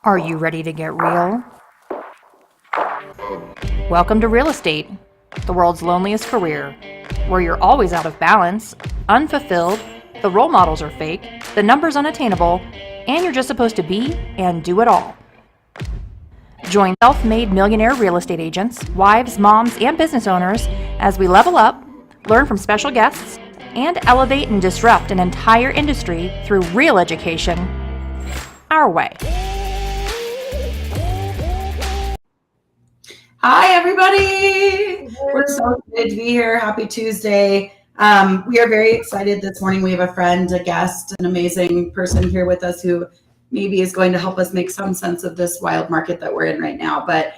Are you ready to get real? Welcome to real estate, the world's loneliest career, where you're always out of balance, unfulfilled, the role models are fake, the numbers unattainable, and you're just supposed to be and do it all. Join self-made millionaire real estate agents, wives, moms, and business owners as we level up, learn from special guests, and elevate and disrupt an entire industry through real education our way. Hi, everybody. We're so excited to be here. Happy Tuesday. We are very excited this morning. We have a friend, a guest, an amazing person here with us who maybe is going to help us make some sense of this wild market that we're in right now. But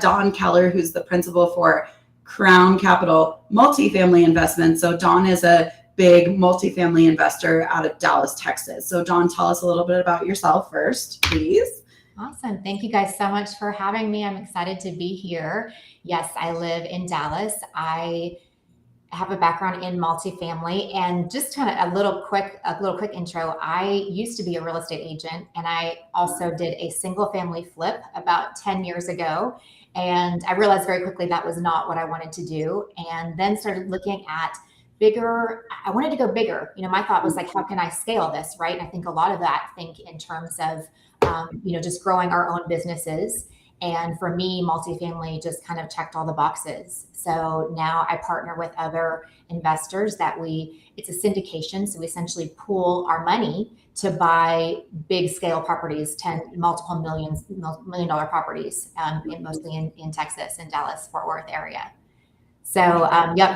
Dawn Keller, who's the principal for Crown Capital Multifamily Investments. So Dawn is a big multifamily investor out of Dallas, Texas. So Dawn, tell us a little bit about yourself first, please. Awesome. Thank you guys so much for having me. I'm excited to be here. Yes, I live in Dallas. I have a background in multifamily, and just kind of a little quick intro. I used to be a real estate agent, and I also did a single family flip about 10 years ago. And I realized very quickly that was not what I wanted to do. And then started looking at bigger. I wanted to go bigger. My thought was like, how can I scale this? Right. And I think a lot of that think in terms of just growing our own businesses. And for me, multifamily just kind of checked all the boxes. So now I partner with other investors it's a syndication. So we essentially pool our money to buy big scale properties, multiple million dollar properties, mostly in Texas and Dallas, Fort Worth area. So,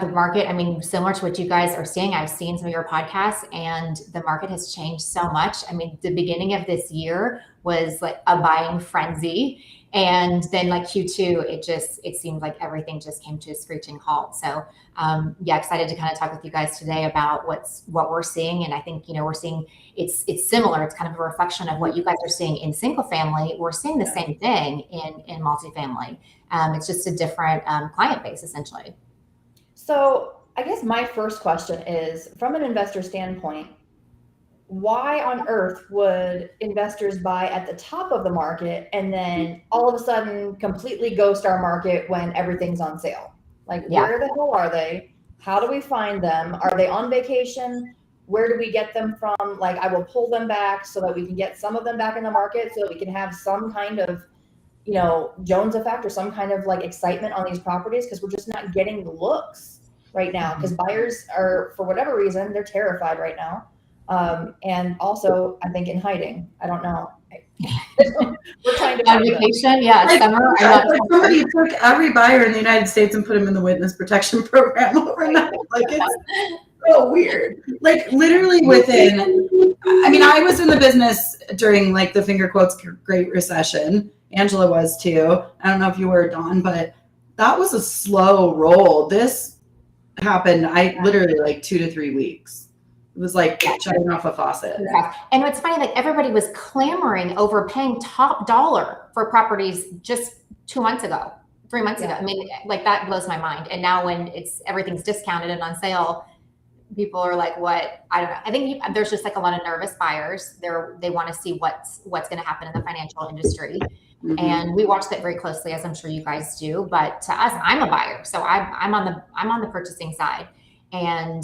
the market, similar to what you guys are seeing, I've seen some of your podcasts, and the market has changed so much. The beginning of this year was like a buying frenzy. And then like Q2, it seemed like everything just came to a screeching halt. So, excited to kind of talk with you guys today about what we're seeing. And I think, we're seeing it's similar. It's kind of a reflection of what you guys are seeing in single family. We're seeing the same thing in multifamily. It's just a different client base, essentially. So I guess my first question is, from an investor standpoint, why on earth would investors buy at the top of the market and then all of a sudden completely ghost our market when everything's on sale? Where the hell are they? How do we find them? Are they on vacation? Where do we get them from? I will pull them back so that we can get some of them back in the market so that we can have some kind of Jones effect or some kind of excitement on these properties, because we're just not getting the looks right now, because buyers are, for whatever reason, they're terrified right now. And also, I think in hiding. I don't know. We're trying to on vacation. Summer. Somebody took every buyer in the United States and put them in the witness protection program overnight. It's so weird. Literally within, I was in the business during the finger quotes Great Recession. Angela was too. I don't know if you were, Dawn, but that was a slow roll. This happened, literally 2 to 3 weeks. It was like shutting off a faucet. And what's funny, everybody was clamoring over paying top dollar for properties just 2 months ago, 3 months ago. That blows my mind. And now when everything's discounted and on sale, people are like, what? I don't know. I think there's just a lot of nervous buyers. They want to see what's going to happen in the financial industry. Mm-hmm. And we watch that very closely, as I'm sure you guys do. But to us, I'm a buyer, so I'm on the purchasing side, and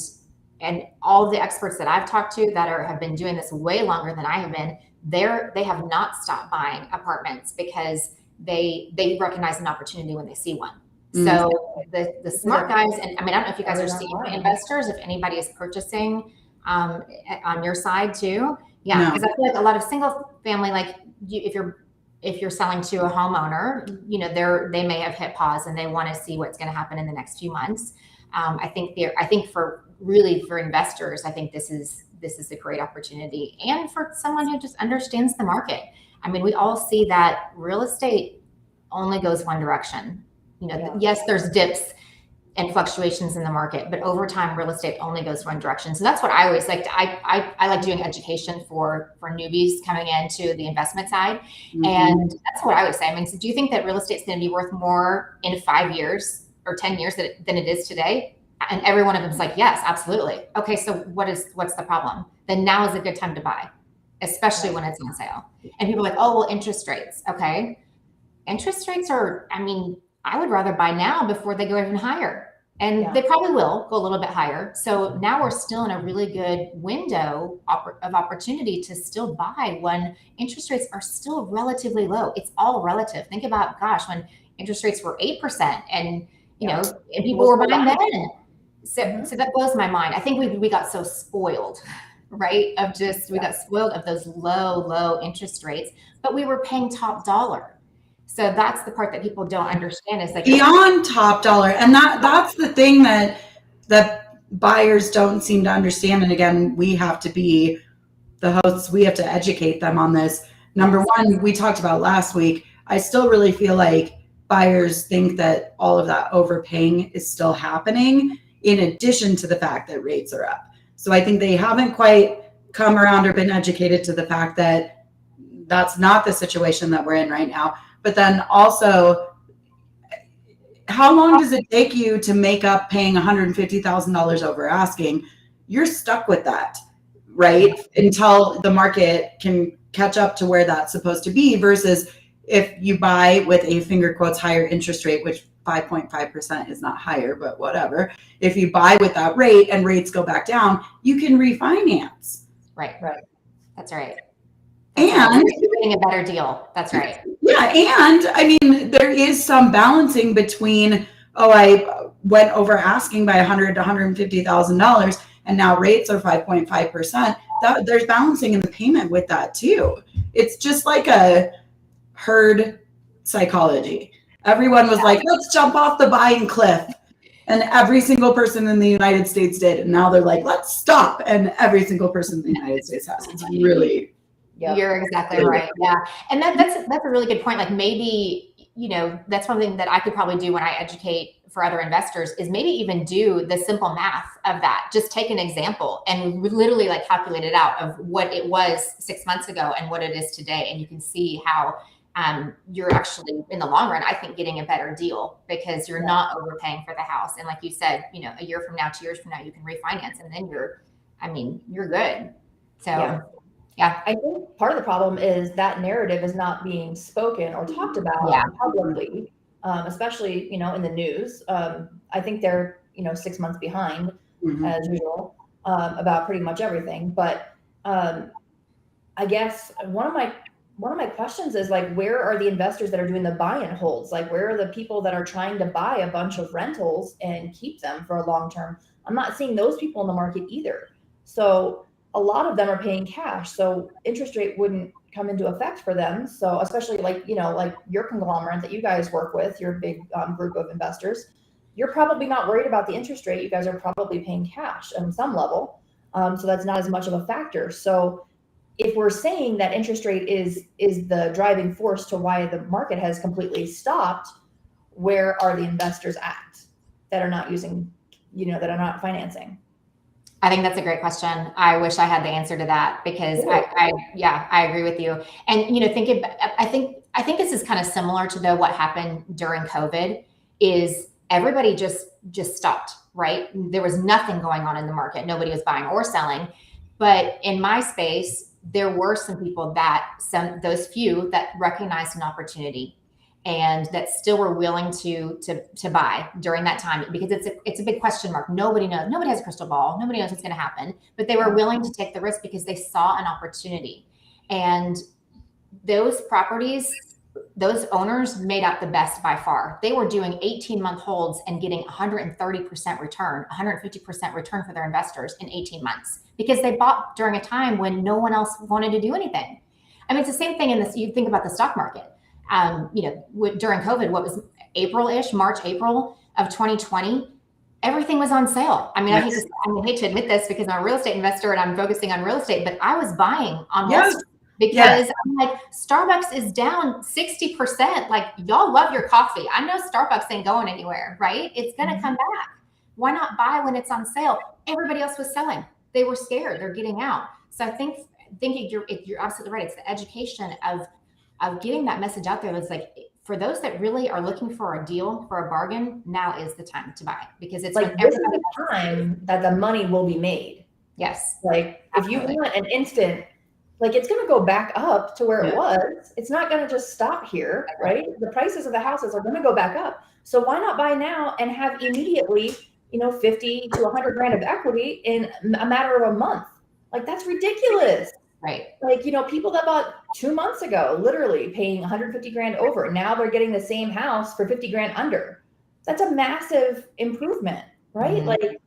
all the experts that I've talked to that have been doing this way longer than I have been, they have not stopped buying apartments because they recognize an opportunity when they see one. Mm-hmm. So the smart guys, and I don't know if you guys are seeing investors, if anybody is purchasing on your side too. Yeah, because I feel like a lot of single family, if you're selling to a homeowner, they may have hit pause and they want to see what's going to happen in the next few months. I think for investors, I think this is a great opportunity, and for someone who just understands the market. We all see that real estate only goes one direction. Yes, there's dips and fluctuations in the market, but over time, real estate only goes one direction. So that's what I always like. I like doing education for newbies coming into the investment side. Mm-hmm. And that's what I would say. So do you think that real estate is going to be worth more in 5 years or 10 years than it is today? And every one of them is like, yes, absolutely. Okay, so what's the problem? Then now is a good time to buy. especially when it's on sale. And people are like, oh, well, interest rates. Okay. Interest rates are, I mean, I would rather buy now before they go even higher. And they probably will go a little bit higher. So now we're still in a really good window of opportunity to still buy when interest rates are still relatively low. It's all relative. Think about, gosh, when interest rates were 8% and, you know, and people were buying then. So that blows my mind. I think we got so spoiled, right? We got spoiled of those low interest rates, but we were paying top dollar. So that's the part that people don't understand is like beyond top dollar. And that's the thing that buyers don't seem to understand. And again, we have to be the hosts. We have to educate them on this. Number one, we talked about last week. I still really feel like buyers think that all of that overpaying is still happening in addition to the fact that rates are up. So I think they haven't quite come around or been educated to the fact that that's not the situation that we're in right now. But then also, how long does it take you to make up paying $150,000 over asking? You're stuck with that, right? Until the market can catch up to where that's supposed to be, versus if you buy with a finger quotes higher interest rate, which 5.5% is not higher, but whatever. If you buy with that rate and rates go back down, you can refinance. Right. That's right. And you're getting a better deal. That's right. Yeah. And I mean, there is some balancing between, I went over asking by $100,000 to $150,000 and now rates are 5.5%. There's balancing in the payment with that too. It's just like a herd psychology. Everyone was like, let's jump off the buying cliff. And every single person in the United States did. And now they're like, let's stop. And every single person in the United States has. It's really... Yep. You're exactly right. Yeah. And that's a really good point. Like maybe, you know, that's something that I could probably do when I educate for other investors is maybe even do the simple math of that. Just take an example and literally like calculate it out of what it was 6 months ago and what it is today. And you can see how you're actually in the long run, I think, getting a better deal because you're not overpaying for the house. And like you said, you know, a year from now, 2 years from now, you can refinance and then you're good. So yeah. I think part of the problem is that narrative is not being spoken or talked about publicly, especially, you know, in the news. I think they're, you know, 6 months behind as usual about pretty much everything. But I guess one of my questions is like, where are the investors that are doing the buy and holds? Like, where are the people that are trying to buy a bunch of rentals and keep them for a long term? I'm not seeing those people in the market either. So a lot of them are paying cash. So interest rate wouldn't come into effect for them. So especially like, you know, like your conglomerate that you guys work with, your big group of investors, you're probably not worried about the interest rate. You guys are probably paying cash on some level. So that's not as much of a factor. So if we're saying that interest rate is the driving force to why the market has completely stopped, where are the investors at that are not using, you know, that are not financing? I think that's a great question. I wish I had the answer to that because I agree with you. And, you know, I think this is kind of similar to what happened during COVID is everybody just stopped, right? There was nothing going on in the market. Nobody was buying or selling. But in my space, there were some people those few that recognized an opportunity and that still were willing to buy during that time because it's a big question mark. Nobody knows. Nobody has a crystal ball. Nobody knows what's going to happen, but they were willing to take the risk because they saw an opportunity. And those properties, those owners made out the best by far. They were doing 18-month holds and getting 130% return, 150% return for their investors in 18 months because they bought during a time when no one else wanted to do anything. I mean, it's the same thing in this. You think about the stock market. You know, during COVID, what was March, April of 2020, everything was on sale. I mean, I hate to admit this because I'm a real estate investor and I'm focusing on real estate, but I was buying on Wall Street because I'm like, Starbucks is down 60%. Like, y'all love your coffee. I know Starbucks ain't going anywhere, right? It's going to come back. Why not buy when it's on sale? Everybody else was selling. They were scared. They're getting out. So I think you're absolutely right. It's the education of getting that message out there. That's like, for those that really are looking for a deal, for a bargain, now is the time to buy because it's like this is the time that the money will be made. Yes. Like if you want an instant like it's going to go back up to where it was. It's not going to just stop here, right? The prices of the houses are going to go back up. So why not buy now and have immediately, 50 to 100 grand of equity in a matter of a month? Like that's ridiculous. Right. Like, people that bought 2 months ago, literally paying 150 grand over. Now they're getting the same house for 50 grand under. That's a massive improvement, right? Mhm. Like,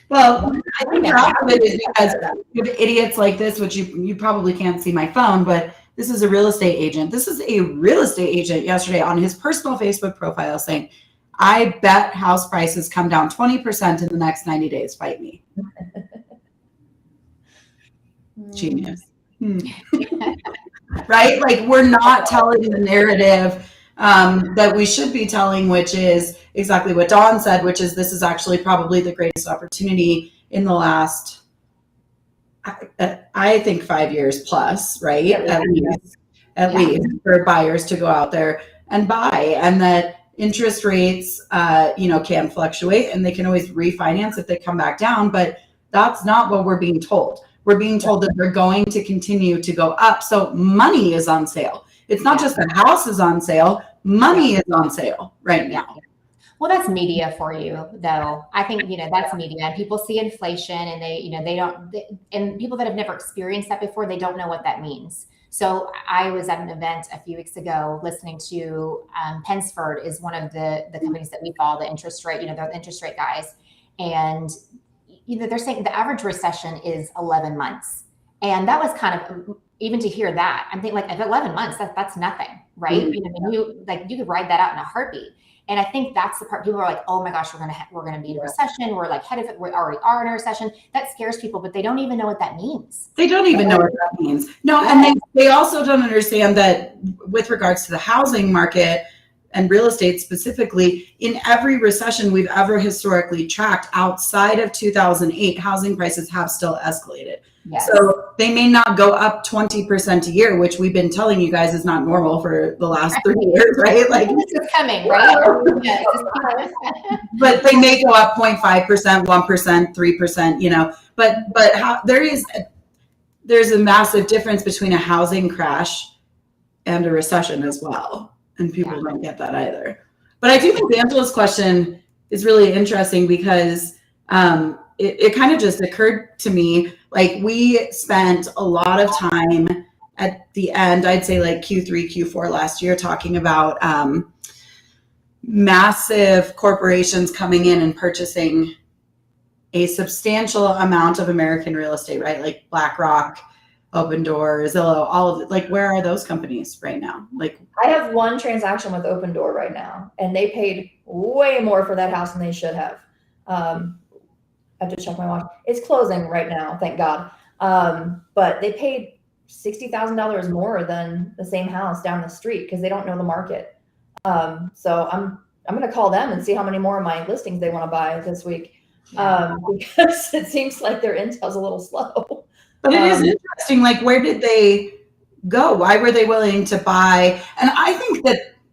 Well, I think half of it is because you have idiots like this, which you probably can't see my phone, but this is a real estate agent. This is a real estate agent yesterday on his personal Facebook profile saying, I bet house prices come down 20% in the next 90 days. Fight me. Genius. Right? Like we're not telling the narrative that we should be telling, which is exactly what Dawn said, which is this is actually probably the greatest opportunity in the last, I think 5 years plus, right? At least for buyers to go out there and buy, and that interest rates, can fluctuate and they can always refinance if they come back down, but that's not what we're being told. We're being told that they're going to continue to go up. So money is on sale. It's not just the house is on sale. Money is on sale right now. Well, that's media for you, though. I think, that's media, and people see inflation and and people that have never experienced that before, they don't know what that means. So I was at an event a few weeks ago listening to Pensford is one of the companies that we follow, the interest rate, they're the interest rate guys. And they're saying the average recession is 11 months. And that was kind of, even to hear that, I'm thinking like, if 11 months, that's nothing, right? Mm-hmm. You could ride that out in a heartbeat. And I think that's the part people are like, oh my gosh, we're going to be in a recession. We're like headed, we already are in a recession. That scares people, but they don't even know what that means. They don't even know what that means. No, and they also don't understand that with regards to the housing market and real estate specifically, in every recession we've ever historically tracked outside of 2008, housing prices have still escalated. Yes. So they may not go up 20% a year, which we've been telling you guys is not normal for the last 3 years, right? Like this is coming, right? But they may go up 0.5%, 1%, 3%, but there's a massive difference between a housing crash and a recession as well. And people don't get that either. But I do think Angela's question is really interesting because it kind of just occurred to me, like we spent a lot of time at the end, I'd say like Q3, Q4 last year, talking about massive corporations coming in and purchasing a substantial amount of American real estate, right? Like BlackRock, Open Door, Zillow, all of it. Like, where are those companies right now? Like, I have one transaction with Open Door right now, and they paid way more for that house than they should have. I have to check my watch. It's closing right now, thank God. But they paid $60,000 more than the same house down the street because they don't know the market. So I'm going to call them and see how many more of my listings they want to buy this week, because it seems like their intel's a little slow. But it is interesting. Like, where did they go? Why were they willing to buy? And I think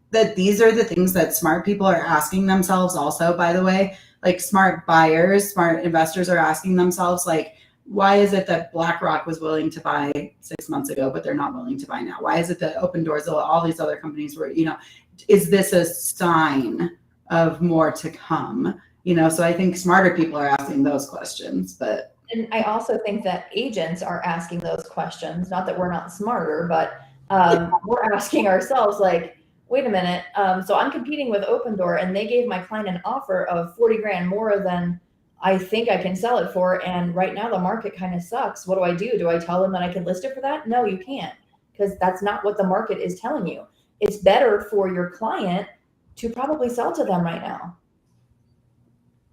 that these are the things that smart people are asking themselves also, by the way. Like smart buyers, smart investors are asking themselves, like, why is it that BlackRock was willing to buy 6 months ago, but they're not willing to buy now? Why is it that Open Doors, all these other companies were, is this a sign of more to come? So I think smarter people are asking those questions, And I also think that agents are asking those questions, not that we're not smarter, but we're asking ourselves, like, wait a minute. So I'm competing with Open Door, and they gave my client an offer of 40 grand more than I think I can sell it for. And right now the market kind of sucks. What do? Do I tell them that I can list it for that? No, you can't, because that's not what the market is telling you. It's better for your client to probably sell to them right now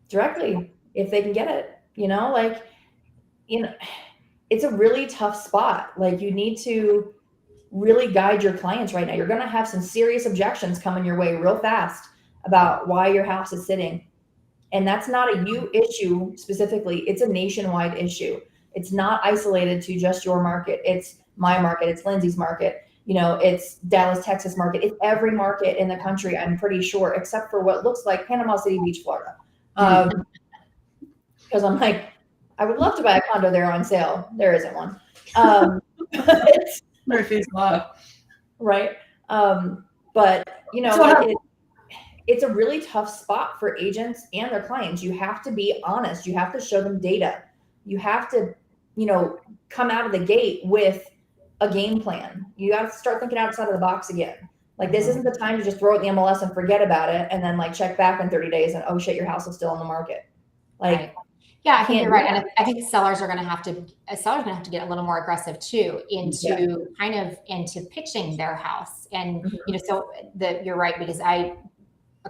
directly if they can get it, it's a really tough spot. Like, you need to really guide your clients right now. You're going to have some serious objections coming your way real fast about why your house is sitting. And that's not a you issue specifically. It's a nationwide issue. It's not isolated to just your market. It's my market. It's Lindsay's market. It's Dallas, Texas market. It's every market in the country, I'm pretty sure, except for what looks like Panama City Beach, Florida. Because I'm like, I would love to buy a condo there on sale. There isn't one. Murphy's Law. Right. But you know, So it's a really tough spot for agents and their clients. You have to be honest. You have to show them data. You have to, you know, come out of the gate with a game plan. You got to start thinking outside of the box again. Like this isn't the time to just throw it in the MLS and forget about it, and then like check back in 30 days and oh shit, your house is still on the market. Like, right. Yeah, I think you're right, can't and I think sellers are going to have to get a little more aggressive too into into pitching their house, and you know, so you're right, because a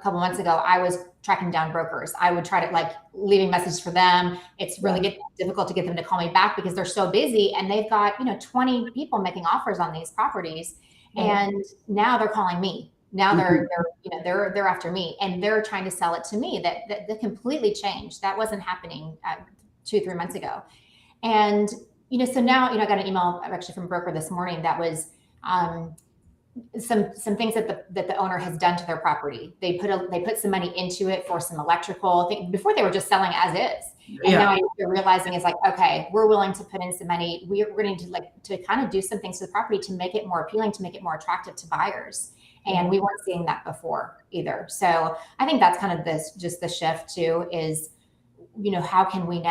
couple months ago, I was tracking down brokers. I would try to like leaving messages for them. It's really difficult to get them to call me back because they're so busy and they've got, you know, 20 people making offers on these properties. And now they're calling me. Now they're you know, they're after me and they're trying to sell it to me. That completely changed. That wasn't happening 2-3 months ago. And, you know, so now, you know, I got an email actually from a broker this morning that was, some things that the owner has done to their property. They put some money into it for some electrical thing. Before they were just selling as is. And now you're realizing is like, okay, we're willing to put in some money. We're going to kind of do some things to the property to make it more appealing, to make it more attractive to buyers. And we weren't seeing that before either. So I think that's kind of just the shift too is, you know, how can we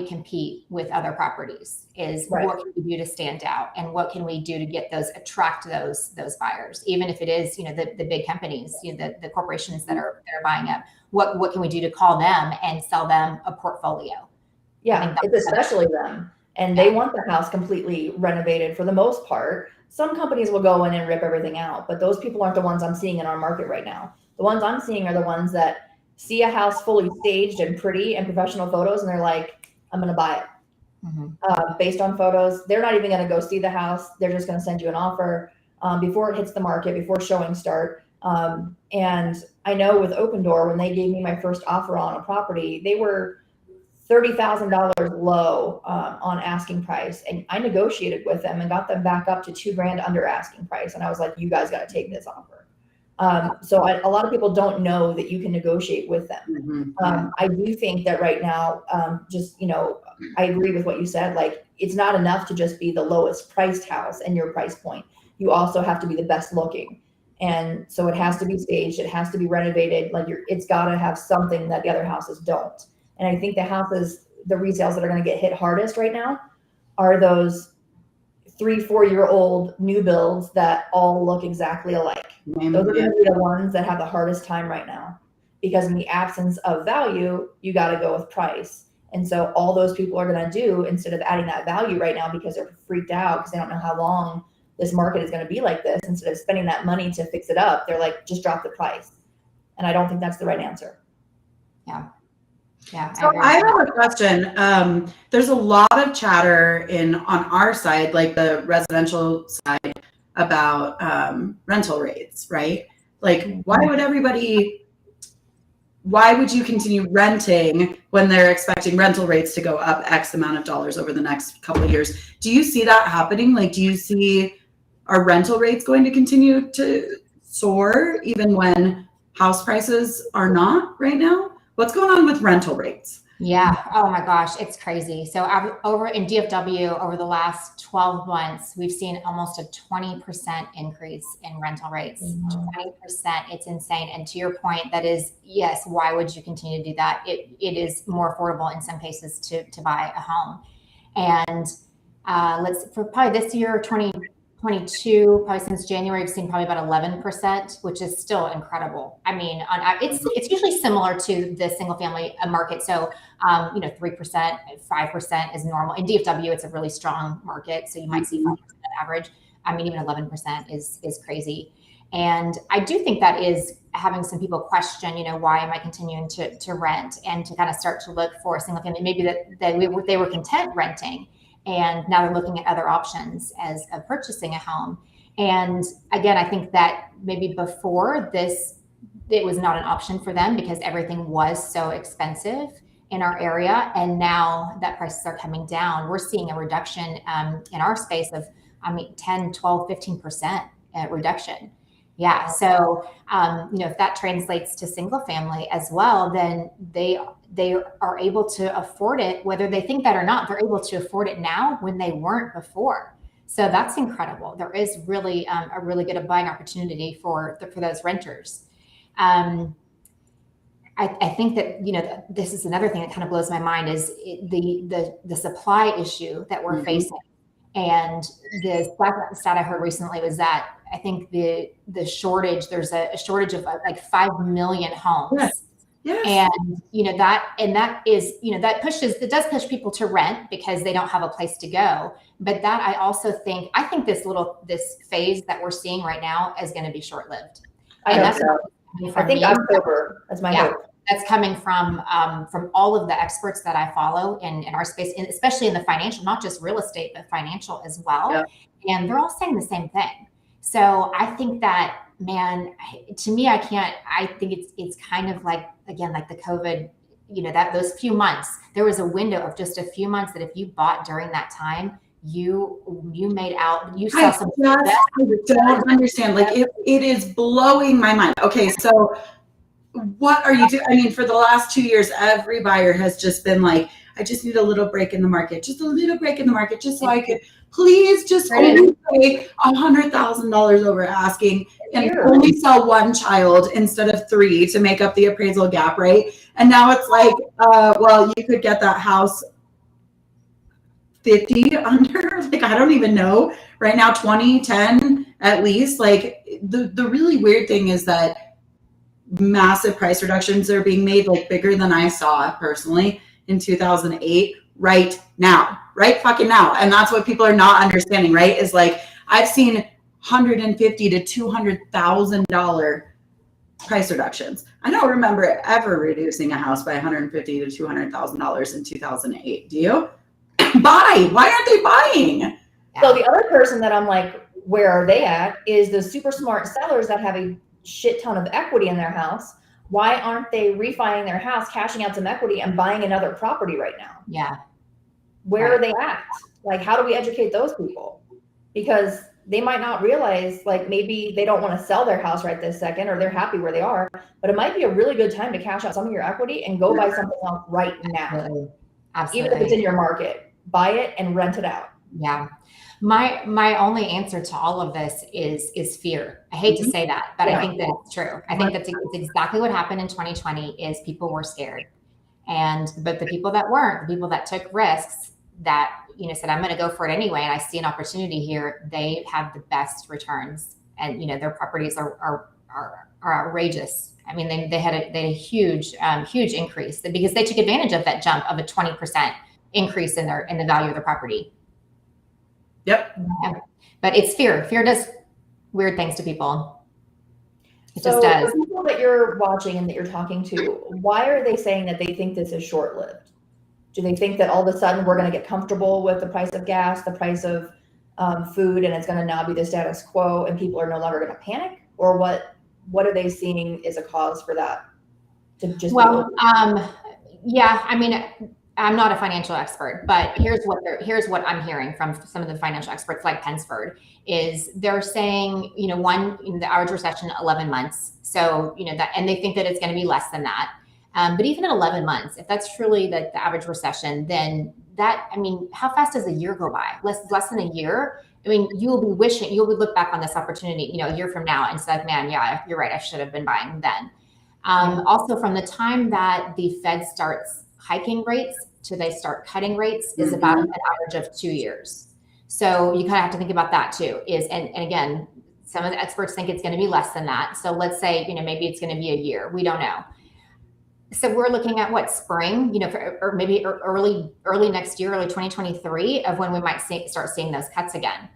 compete with other properties is what can we do to stand out and what can we do to get attract those buyers, even if it is, you know, the big companies, you know, the corporations that are buying up, what can we do to call them and sell them a portfolio? Yeah, it's especially them. And they want the house completely renovated for the most part. Some companies will go in and rip everything out, but those people aren't the ones I'm seeing in our market right now. The ones I'm seeing are the ones that see a house fully staged and pretty and professional photos, and they're like, I'm going to buy it. Based on photos. They're not even going to go see the house. They're just going to send you an offer before it hits the market, before showings start. And I know with Open Door, when they gave me my first offer on a property, they were $30,000 low on asking price. And I negotiated with them and got them back up to $2,000 under asking price. And I was like, you guys got to take this offer. So a lot of people don't know that you can negotiate with them. I do think that right now, just, you know, I agree with what you said. Like, it's not enough to just be the lowest priced house and your price point. You also have to be the best looking. And so it has to be staged. It has to be renovated. Like it's got to have something that the other houses don't. And I think the resales that are going to get hit hardest right now are those 3-4-year-old new builds that all look exactly alike. Those are going to be the ones that have the hardest time right now, because in the absence of value, you got to go with price. And so all those people are going to do, instead of adding that value right now because they're freaked out because they don't know how long this market is going to be like this, instead of spending that money to fix it up, they're like, just drop the price. And I don't think that's the right answer. Yeah. So I have a question. There's a lot of chatter on our side, like the residential side, about rental rates, right? Like, why would you continue renting when they're expecting rental rates to go up X amount of dollars over the next couple of years? Do you see that happening? Like, do you see our rental rates going to continue to soar even when house prices are not right now? What's going on with rental rates? Yeah. Oh my gosh, it's crazy. So over in DFW, over the last 12 months, we've seen almost a 20% increase in rental rates. 20%. It's insane. And to your point, that is, yes, why would you continue to do that? It is more affordable in some cases to buy a home. And for probably this year, 2022, probably since January, we've seen probably about 11%, which is still incredible. I mean, it's usually similar to the single family market. So, 3%, 5% is normal. In DFW, it's a really strong market. So you might see 5% average. I mean, even 11% is crazy. And I do think that is having some people question, why am I continuing to rent, and to kind of start to look for a single family, maybe that they were content renting. And now they're looking at other options as of purchasing a home. And again, I think that maybe before this, it was not an option for them because everything was so expensive in our area. And now that prices are coming down, we're seeing a reduction in our space of, 10, 12, 15% reduction. Yeah. So, if that translates to single family as well, then they are able to afford it, whether they think that or not. They're able to afford it now when they weren't before. So that's incredible. There is really a really good buying opportunity for those renters. I think that this is another thing that kind of blows my mind is the supply issue that we're facing. And the stat I heard recently was that I think the shortage, there's a shortage of like 5 million homes. Yes. And that is, it does push people to rent because they don't have a place to go. But that I think this phase that we're seeing right now is going to be short-lived. I think October is my hope. That's coming from all of the experts that I follow in our space, and especially in the financial, not just real estate, but financial as well. Yeah. And they're all saying the same thing. So I think that, man, to me, I think it's kind of like, again, like the COVID, that those few months, there was a window of just a few months that if you bought during that time, you made out, you saw some. I don't understand. Like it is blowing my mind. Okay, so what are you doing? I mean, for the last 2 years, every buyer has just been like, I just need a little break in the market, just so I could please just only pay $100,000 over asking and only sell one child instead of 3 to make up the appraisal gap, right? And now it's like, well, you could get that house 50 under, like, I don't even know right now, 20, 10 at least. Like the really weird thing is that massive price reductions are being made, like bigger than I saw personally in 2008 right fucking now. And that's what people are not understanding, right? Is like, I've seen $150,000 to $200,000 price reductions. I don't remember ever reducing a house by $150,000 to $200,000 in 2008. Do you? Buy. Why aren't they buying? So the other person that I'm like, where are they at, is the super smart sellers that have a shit ton of equity in their house. Why aren't they refining their house, cashing out some equity, and buying another property right now? Yeah. Where are they at? Like, how do we educate those people? Because they might not realize, like, maybe they don't want to sell their house right this second, or they're happy where they are, but it might be a really good time to cash out some of your equity and go buy something else right now. Absolutely. Even if it's in your market, buy it and rent it out. Yeah. My only answer to all of this is fear. I hate to say that, but I think that it's true. I think it's exactly what happened in 2020 is people were scared. But the people that weren't, the people that took risks, that, said, I'm going to go for it anyway, and I see an opportunity here, they have the best returns. And, their properties are outrageous. I mean, they had a huge increase because they took advantage of that jump of a 20% increase in the value of the property. Yep. Yeah. But it's fear. Fear does weird things to people. It just does. The people that you're watching and that you're talking to, why are they saying that they think this is short-lived? Do they think that all of a sudden we're going to get comfortable with the price of gas, the price of food, and it's going to now be the status quo and people are no longer going to panic? Or what are they seeing as a cause for that? Yeah, I mean, I'm not a financial expert, but here's what I'm hearing from some of the financial experts like Pensford is they're saying, the average recession, 11 months. So, that, and they think that it's going to be less than that. But even at 11 months, if that's truly the average recession, then how fast does a year go by? Less than a year. I mean, you'll be look back on this opportunity, a year from now and say, like, man, yeah, you're right. I should have been buying then. Also, from the time that the Fed starts hiking rates to they start cutting rates is about an average of 2 years. So you kind of have to think about that too. And again, some of the experts think it's going to be less than that. So let's say, maybe it's going to be a year. We don't know. So we're looking at what, spring, or maybe early next year, early 2023 of when we might start seeing those cuts again.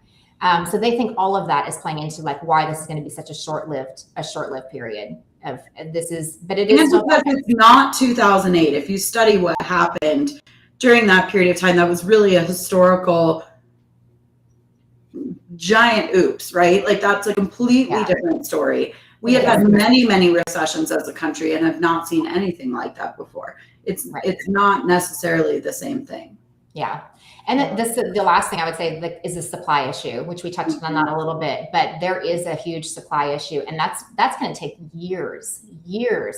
So they think all of that is playing into like why this is going to be such a short-lived period. But it is because it's not 2008. If you study what happened during that period of time, that was really a historical giant oops, right? Like that's a completely different story. We have had many, many recessions as a country and have not seen anything like that before. It's not necessarily the same thing. Yeah. And the last thing I would say is the supply issue, which we touched on that a little bit, but there is a huge supply issue, and that's going to take years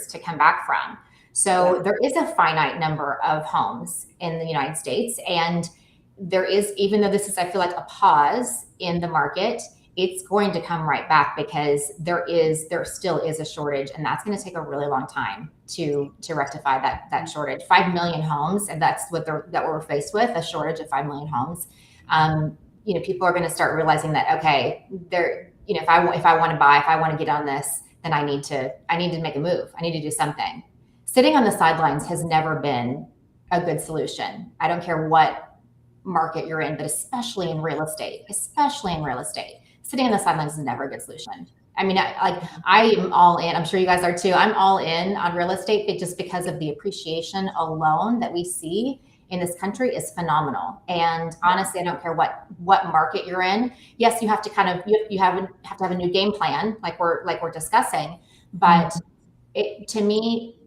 to come back from. So there is a finite number of homes in the United States, and there is, even though this is, I feel like, a pause in the market, it's going to come right back because there still is a shortage, and that's going to take a really long time to rectify that shortage. 5 million homes, and that's what we're faced with, a shortage of 5 million homes. People are going to start realizing that, okay, if I want to buy, if I want to get on this, then I need to make a move. I need to do something. Sitting on the sidelines has never been a good solution. I don't care what market you're in, but especially in real estate, sitting on the sidelines is never a good solution. I mean, I am all in. I'm sure you guys are too. I'm all in on real estate, but just because of the appreciation alone that we see in this country is phenomenal. And honestly, I don't care what market you're in. Yes, you have to you have to have a new game plan, like we're discussing. But to me,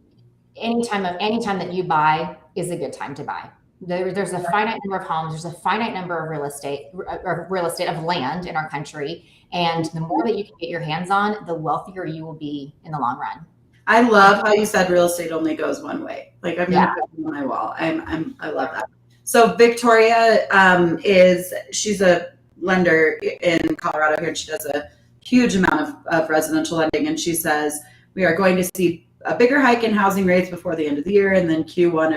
anytime that you buy is a good time to buy. There's a finite number of homes. There's a finite number of real estate of land in our country. And the more that you can get your hands on, the wealthier you will be in the long run. I love how you said real estate only goes one way. Like, I'm gonna put it on my wall. I love that. So Victoria she's a lender in Colorado here, and she does a huge amount of residential lending. And she says we are going to see a bigger hike in housing rates before the end of the year, and then Q1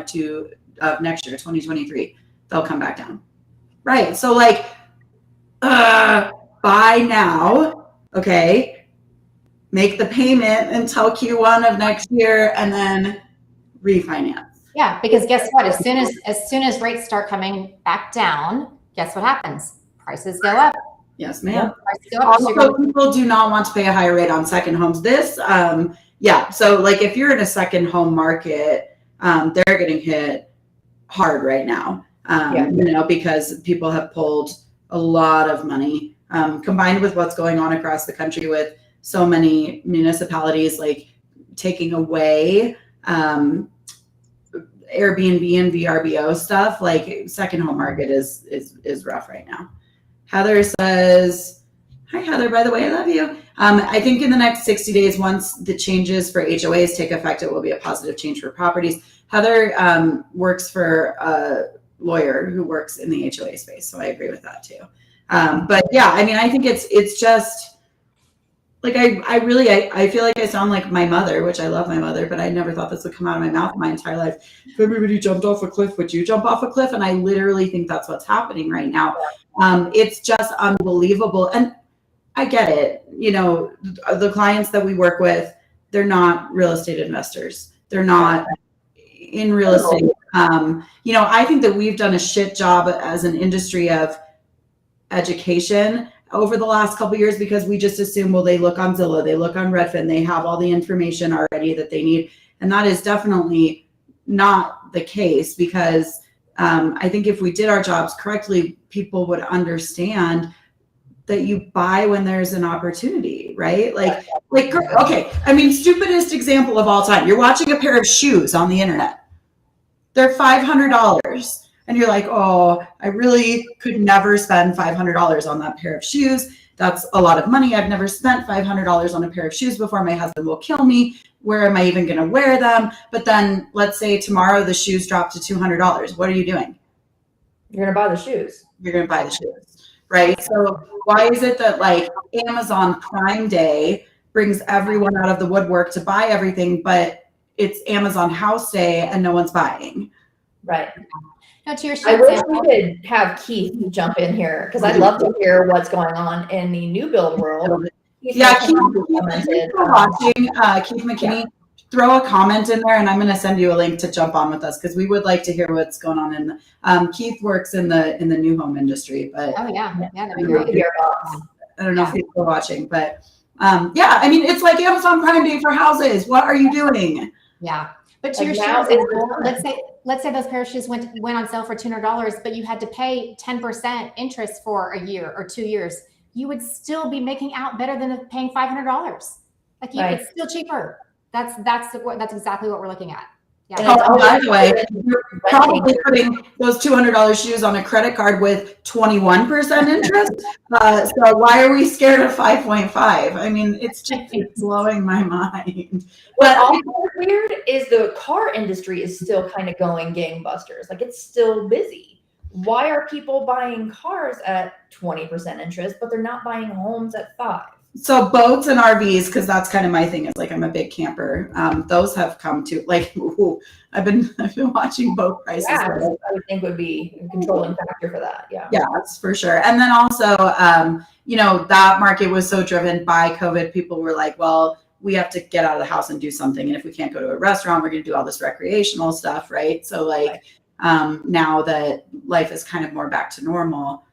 of next year, 2023, they'll come back down. Right. So buy now, okay, make the payment until Q1 of next year, and then refinance. Yeah, because guess what? As soon as rates start coming back down, guess what happens? Prices go up. Yes, ma'am. Prices go up. Also, people do not want to pay a higher rate on second homes. So if you're in a second home market, they're getting hit hard right now, because people have pulled a lot of money, combined with what's going on across the country with so many municipalities taking away Airbnb and VRBO stuff. Second home market is rough right now. Heather says, hi Heather, by the way, I love you. I think in the next 60 days, once the changes for HOAs take effect, it will be a positive change for properties. Heather works for a lawyer who works in the HOA space, so I agree with that too. But yeah, I mean, I think it's just I feel like I sound like my mother, which I love my mother, but I never thought this would come out of my mouth my entire life. If everybody jumped off a cliff, would you jump off a cliff? And I literally think that's what's happening right now. It's just unbelievable. And I get it. The clients that we work with, they're not real estate investors. They're not in real estate. I think that we've done a shit job as an industry of education over the last couple of years, because we just assume, well, they look on Zillow, they look on Redfin, they have all the information already that they need. And that is definitely not the case, because I think if we did our jobs correctly, people would understand that you buy when there's an opportunity, right? Okay, I mean, stupidest example of all time. You're watching a pair of shoes on the internet. They're $500. And you're like, oh, I really could never spend $500 on that pair of shoes. That's a lot of money. I've never spent $500 on a pair of shoes before. My husband will kill me. Where am I even going to wear them? But then let's say tomorrow the shoes drop to $200. What are you doing? You're going to buy the shoes. You're going to buy the shoes, right? So why is it that Amazon Prime Day brings everyone out of the woodwork to buy everything, but it's Amazon House Day and no one's buying? Right. No, to your I wish we could have Keith jump in here, because I'd love to hear what's going on in the new build world. Keith McKinney, throw a comment in there, and I'm going to send you a link to jump on with us, because we would like to hear what's going on in Keith works in the new home industry, but that'd be great. I don't know if people are watching, but I mean, it's like Amazon Prime Day for houses. What are you doing? Yeah. But to your shoes, let's say those pair of shoes went on sale for $200, but you had to pay 10% interest for a year or 2 years. You would still be making out better than paying $500. It's still cheaper. That's exactly what we're looking at. Yeah. And Oh, it's and by always the way, renting. you're probably putting those $200 shoes on a credit card with 21% interest. So why are we scared of 5.5? I mean, it's blowing my mind. What's But also weird is the car industry is still kind of going gangbusters. Like it's still busy. Why are people buying cars at 20% interest, but they're not buying homes at 5%? so boats and RVs, because that's kind of my thing. Is like I'm a big camper. Those have come to like. Ooh, I've been watching boat prices. Yeah, I would think would be a controlling factor for that. Yeah. Yeah, that's for sure. And then also, that market was so driven by COVID. People were like, well, we have to get out of the house and do something. And if we can't go to a restaurant, we're going to do all this recreational stuff, right? So like now that life is kind of more back to normal,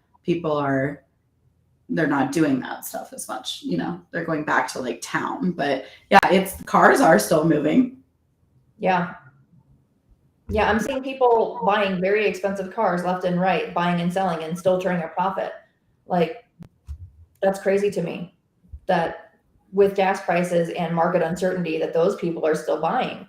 they're not doing that stuff as much. They're going back to like town. But yeah, cars are still moving. Yeah. Yeah, I'm seeing people buying very expensive cars left and right, buying and selling and still turning a profit. Like, that's crazy to me that with gas prices and market uncertainty that those people are still buying,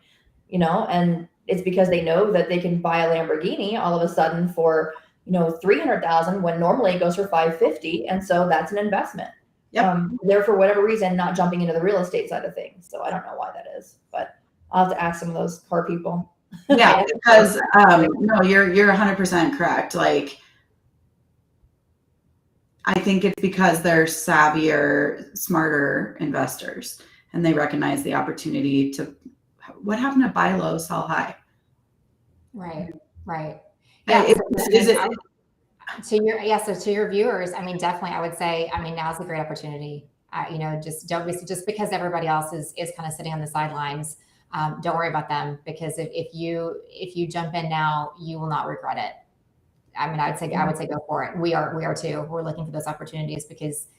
and it's because they know that they can buy a Lamborghini all of a sudden for, $300,000 when normally it goes for $550,000. And so that's an investment. Yep. They're for whatever reason not jumping into the real estate side of things. So I don't know why that is, but I'll have to ask some of those car people. Yeah, because no, you're 100% correct. Like, I think it's because they're savvier, smarter investors, and they recognize the opportunity to. What happened to buy low, sell high? Right. Yeah, So to your viewers, I mean, definitely, I would say, I mean, now's a great opportunity. Just don't be, just because everybody else is kind of sitting on the sidelines. Don't worry about them, because if you jump in now, you will not regret it. I mean, I would say go for it. We are too. We're looking for those opportunities because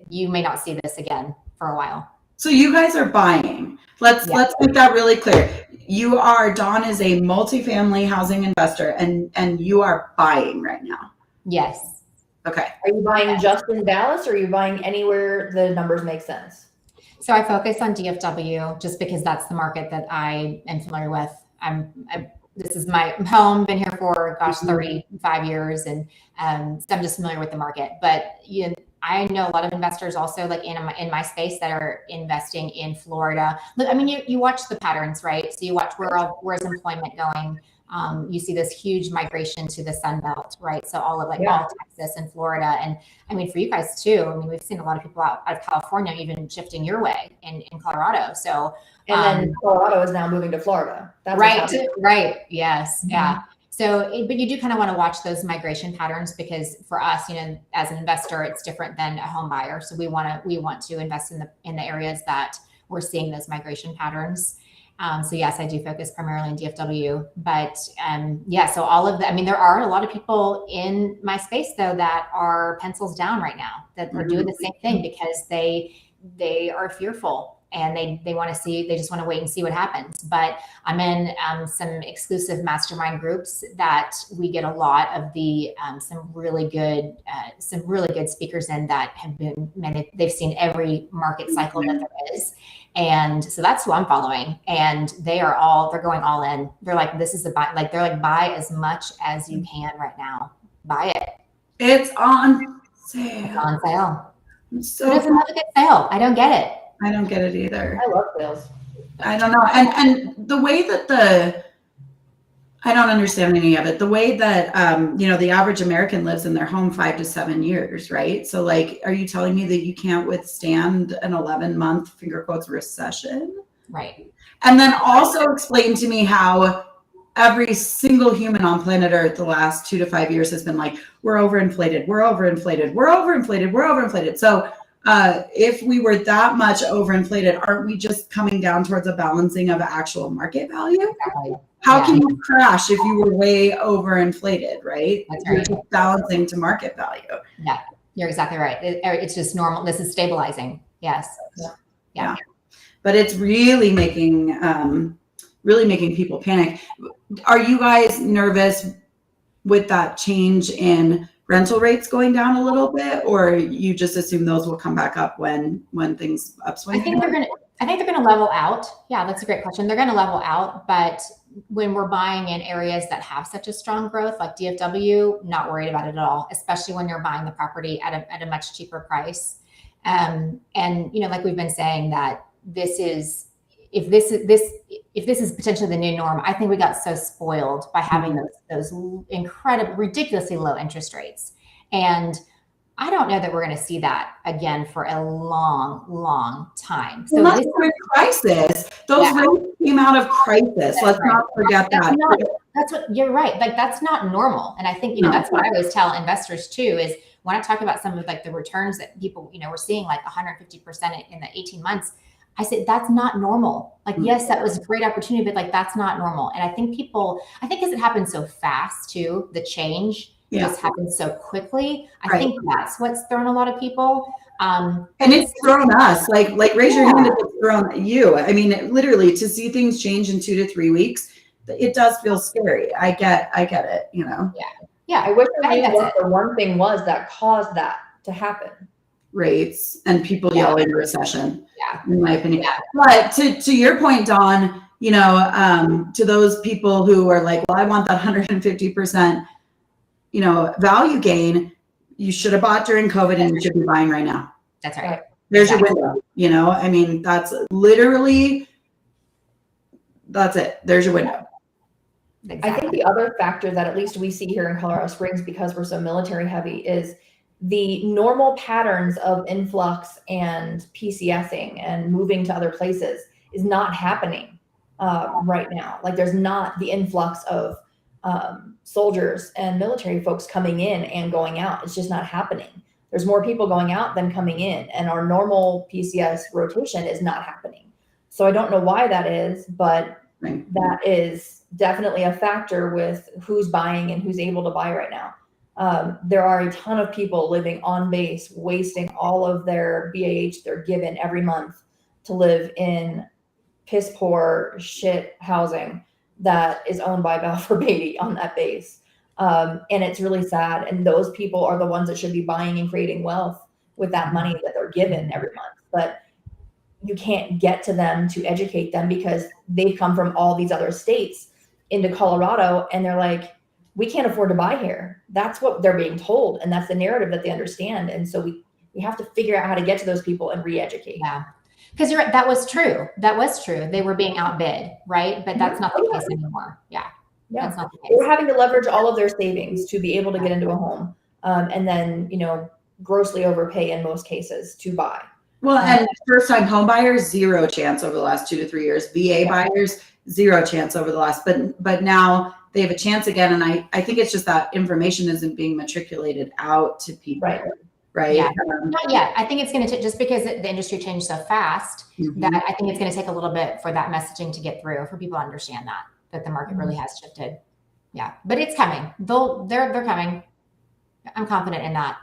you may not see this again for a while. So you guys are buying. Let's make that really clear. Dawn is a multifamily housing investor, and you are buying right now. Yes. Okay. Are you buying just in Dallas, or are you buying anywhere the numbers make sense? So I focus on DFW just because that's the market that I am familiar with. This is my home, been here for 35 years. And so I'm just familiar with the market, but I know a lot of investors also like in my space that are investing in Florida. Look, I mean, you watch the patterns, right? So you watch where's employment going. You see this huge migration to the Sun Belt, right? So all Texas and Florida. And I mean, for you guys too, I mean, we've seen a lot of people out of California even shifting your way in Colorado. So, and then Colorado is now moving to Florida. That's right. Yes. Mm-hmm. Yeah. So, but you do kind of want to watch those migration patterns, because for us, as an investor, it's different than a home buyer. So we want to invest in the areas that we're seeing those migration patterns. So yes, I do focus primarily in DFW, but so all of I mean, there are a lot of people in my space though that are pencils down right now, that are doing the same thing because they are fearful and they want to they just want to wait and see what happens. But I'm in some exclusive mastermind groups that we get a lot of some really good speakers in that have they've seen every market cycle that there is. And so that's who I'm following. And they're going all in. They're like, this is buy as much as you can right now. Buy it. It's on sale. It's on sale. So it doesn't have a good sale. I don't get it. I don't get it either. I love sales. I don't know. And the way that I don't understand any of it. The way that, the average American lives in their home 5 to 7 years, right? So like, are you telling me that you can't withstand an 11-month finger quotes recession? Right. And then also explain to me how every single human on planet Earth the last 2 to 5 years has been like, we're overinflated. So if we were that much overinflated, aren't we just coming down towards a balancing of actual market value? Exactly. How can you crash if you were way overinflated, right? That's You're right. just balancing to market value. Yeah, you're exactly right. It's just normal. This is stabilizing. Yes. Yeah. But it's really making people panic. Are you guys nervous with that change in rental rates going down a little bit, or you just assume those will come back up when things upswing? I think I think they're going to level out. Yeah, that's a great question. They're going to level out, but when we're buying in areas that have such a strong growth, like DFW, not worried about it at all, especially when you're buying the property at a much cheaper price. And like we've been saying, that if this is potentially the new norm, I think we got so spoiled by having those incredible, ridiculously low interest rates. And I don't know that we're going to see that again for a long, long time. So that's a crisis. Those rates came out of crisis. Let's not forget that. That's what you're right. Like, that's not normal. And I think, that's what I always tell investors too, is when I talk about some of like the returns that people, we're seeing like 150% in the 18 months, I said, that's not normal. Like, yes, that was a great opportunity, but like, that's not normal. And I think because it happened so fast too, the change just happened so quickly. I think that's what's thrown a lot of people. And it's thrown us, like raise your hand if it's thrown you. I mean, literally, to see things change in 2 to 3 weeks, it does feel scary. I get it, Yeah. I wish I knew what the one thing was that caused that to happen. Rates and people yelling recession. Yeah. In my opinion. Yeah. But to your point, Dawn, to those people who are like, well, I want that 150%, value gain, you should have bought during COVID and you should be buying right now. That's right. There's your window, I mean, that's literally, that's it. There's your window. Exactly. I think the other factor that at least we see here in Colorado Springs, because we're so military heavy, is the normal patterns of influx and PCSing and moving to other places is not happening right now. Like, there's not the influx of soldiers and military folks coming in and going out. It's just not happening. There's more people going out than coming in, and our normal PCS rotation is not happening. So I don't know why that is, but that is definitely a factor with who's buying and who's able to buy right now. There are a ton of people living on base, wasting all of their BAH they're given every month to live in piss poor shit housing that is owned by Balfour Beatty on that base. And it's really sad. And those people are the ones that should be buying and creating wealth with that money that they're given every month. But you can't get to them to educate them because they've come from all these other states into Colorado, and they're like, we can't afford to buy here. That's what they're being told. And that's the narrative that they understand. And so we have to figure out how to get to those people and re-educate. Yeah. Because you're right. That was true. They were being outbid, right? But that's not the case anymore. Yeah. That's not the case. They're having to leverage all of their savings to be able to get into a home. And then, grossly overpay in most cases to buy. Well, and first-time home buyers, zero chance over the last 2 to 3 years. VA buyers, zero chance over the last, but now they have a chance again. And I think it's just that information isn't being matriculated out to people. Right. Yeah. Not yet. I think it's going to just because the industry changed so fast that I think it's going to take a little bit for that messaging to get through, for people to understand that the market really has shifted. Yeah, but it's coming. They're coming. I'm confident in that.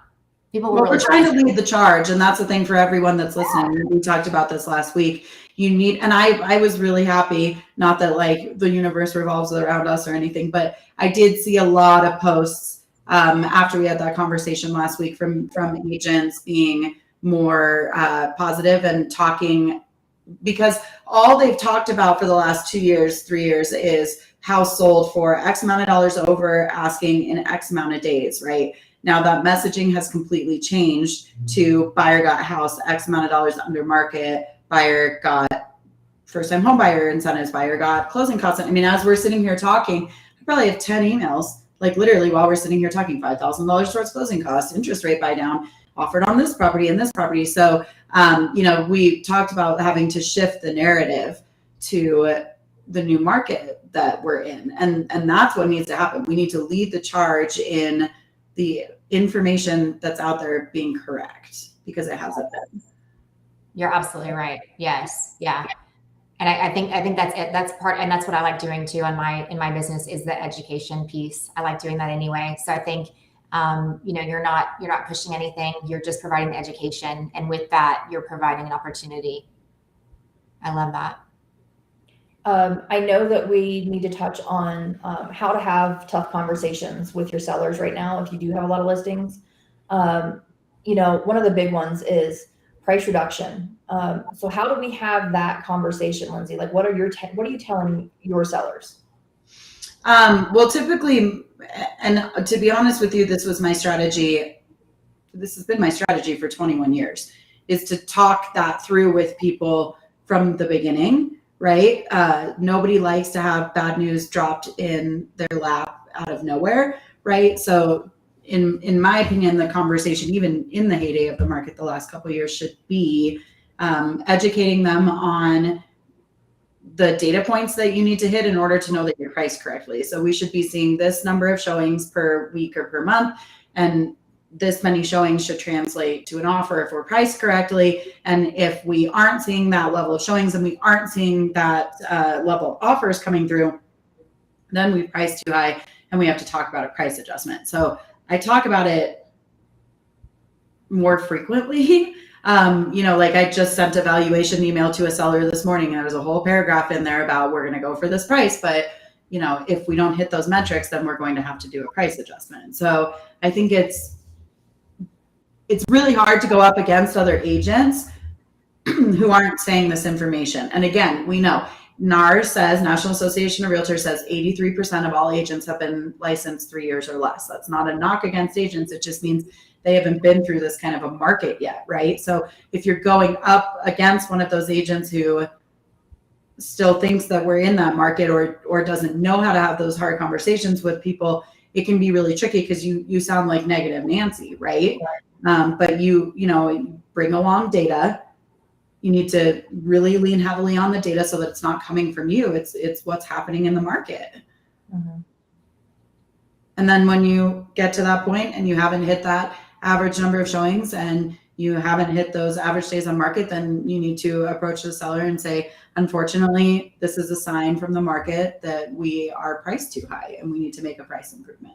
We're trying to lead the charge, and that's the thing for everyone that's listening. We talked about this last week. And I was really happy, not that like the universe revolves around us or anything, but I did see a lot of posts after we had that conversation last week from agents being more positive and talking, because all they've talked about for the last 2 years, 3 years is house sold for X amount of dollars over asking in X amount of days, right? Now that messaging has completely changed to buyer got house X amount of dollars under market, buyer got first-time home buyer incentives, buyer got closing costs. I mean, as we're sitting here talking, I probably have 10 emails, like literally while we're sitting here talking, $5,000 towards closing costs, interest rate buy down, offered on this property and this property. So, we talked about having to shift the narrative to the new market that we're in. And that's what needs to happen. We need to lead the charge in the information that's out there being correct, because it hasn't been. You're absolutely right. Yes. Yeah. And I think that's it. That's part, and that's what I like doing too in my business, is the education piece. I like doing that anyway. So I think, you're not pushing anything. You're just providing the education. And with that, you're providing an opportunity. I love that. I know that we need to touch on how to have tough conversations with your sellers right now if you do have a lot of listings. One of the big ones is price reduction. So how do we have that conversation, Lindsay? Like, what are you telling your sellers? Well, typically, and to be honest with you, this was my strategy. This has been my strategy for 21 years, is to talk that through with people from the beginning, right? Nobody likes to have bad news dropped in their lap out of nowhere, right? So in my opinion, the conversation, even in the heyday of the market the last couple of years, should be educating them on the data points that you need to hit in order to know that you're priced correctly. So we should be seeing this number of showings per week or per month, and this many showings should translate to an offer if we're priced correctly. And if we aren't seeing that level of showings and we aren't seeing that level of offers coming through, then we priced too high and we have to talk about a price adjustment. So I talk about it more frequently. Like I just sent a valuation email to a seller this morning, and there was a whole paragraph in there about we're going to go for this price, but if we don't hit those metrics, then we're going to have to do a price adjustment. So I think it's really hard to go up against other agents who aren't saying this information. And again, we know NAR says, National Association of Realtors says 83% of all agents have been licensed 3 years or less. That's not a knock against agents. It just means they haven't been through this kind of a market yet, right? So if you're going up against one of those agents who still thinks that we're in that market or doesn't know how to have those hard conversations with people, it can be really tricky because you sound like negative Nancy, right? But you bring along data. You need to really lean heavily on the data so that it's not coming from you. It's what's happening in the market. Mm-hmm. And then when you get to that point and you haven't hit that average number of showings and you haven't hit those average days on market, then you need to approach the seller and say, unfortunately, this is a sign from the market that we are priced too high and we need to make a price improvement.